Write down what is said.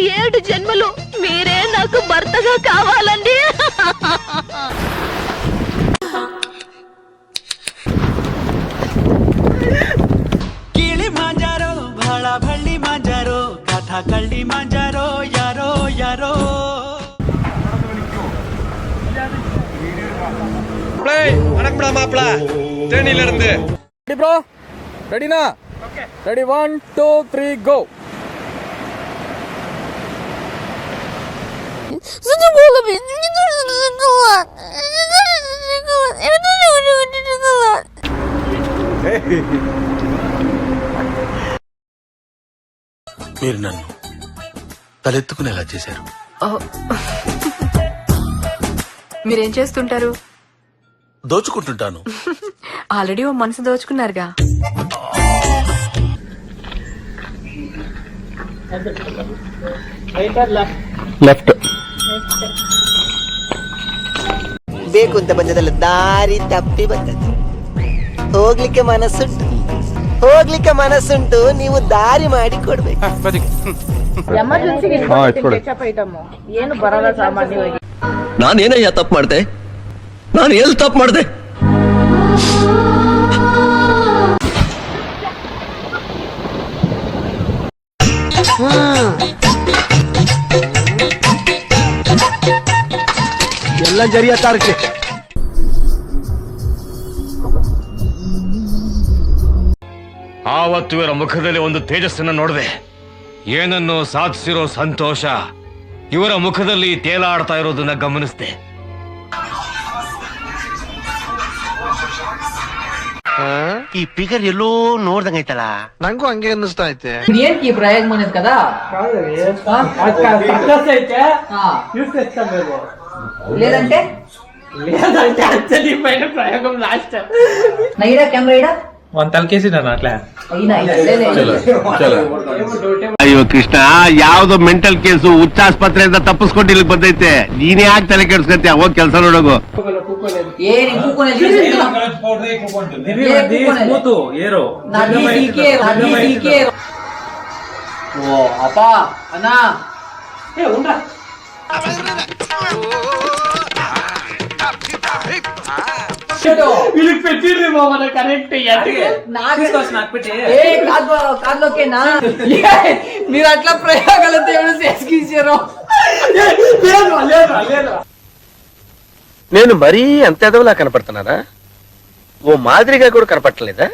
7 జన్మలు మీరే నాకు భర్తగా కావాలండి. ಕಿಳಿ ಮಾಂಜಾರೋ ಭಾಳ ಭಳ್ಳಿ ಮಾಂಜಾರೋ ಕಥಾ ಕಳ್ಳಿ ಮಾಂಜಾರೋ ಯಾರೋ ಯಾರೋ. வணக்கம்டா மாப்ள தேனில இருந்து. Ready bro? ரெடினா? ஓகே. Ready 1 2 3 go. మీరు నన్ను తలెత్తుకునేలా చేశారు. మీరేం చేస్తుంటారు? దోచుకుంటుంటాను. ఆల్రెడీ ఓ మనసు దోచుకున్నారుగా. ಲೆಫ್ಟ್. ಬೇಕು ಅಂತ ಬಂದದಲ್ಲ, ದಾರಿ ತಪ್ಪಿ ಬಂದದ್ದು. ಹೋಗ್ಲಿಕ್ಕೆ ಮನಸ್ಸುಂಟು, ನೀವು ದಾರಿ ಮಾಡಿ ಕೊಡ್ಬೇಕು. ಏನು ಬರಲ್ಲ ಸಾಮಾನ್ಯವಾಗಿ. ನಾನೇನಯ್ಯ ತಪ್ಪು ಮಾಡ್ದೆ? ನಾನು ಎಲ್ಲಿ ತಪ್ಪು ಮಾಡ್ದೆ? ಎಲ್ಲ ಜರಿಯ ತಾರಕ್ಕೆ. ಆವತ್ತು ಇವರ ಮುಖದಲ್ಲಿ ಒಂದು ತೇಜಸ್ಸನ್ನ ನೋಡಿದೆ. ಏನನ್ನು ಸಾಧಿಸಿರೋ ಸಂತೋಷ ಇವರ ಮುಖದಲ್ಲಿ ತೇಲಾಡ್ತಾ ಇರೋದನ್ನ ಗಮನಿಸಿದೆ. ಈ ಫಿಗರ್ ಎಲ್ಲೋ ನೋಡ್ದಂಗೈತಲ್ಲ. ನಂಗೂ ಹಂಗೆ ಅನ್ನಿಸ್ತಾ ಐತೆ. ఏంటి ప్రయోగం అనేది కదా లేదంటే ప్రయోగం లాస్ట్ నైడా కెమెరా ఇడా ಒಂದ್ ತಲಕೇಸಿ ನಾನು ಅಟ್ಲಾ. ಅಯ್ಯೋ ಕೃಷ್ಣ, ಯಾವ್ದೋ ಮೆಂಟಲ್ ಕೇಸು ಹುಚ್ಚಾಸ್ಪತ್ರೆಯಿಂದ ತಪ್ಪಿಸ್ಕೊಂಡು ಇಲ್ಲಿ ಬಂದೈತೆ. ನೀನೇ ಯಾಕೆ ತಲೆ ಕೆಡ್ಸ್ಕಂತೀಯ? ಹೋಗಿ ಕೆಲಸ ನೋಡೋಗು. అప్ప అన్నా పెట్టింది మన కరెక్ట్. మీరు అట్లా ప్రయోగాలతో ఏమైనా చేసుకిచ్చారు? నేను మరీ అంత ఎదవలా కనపడుతున్నానా? ఓ మాదిరిగా కూడా కనపడలేదా?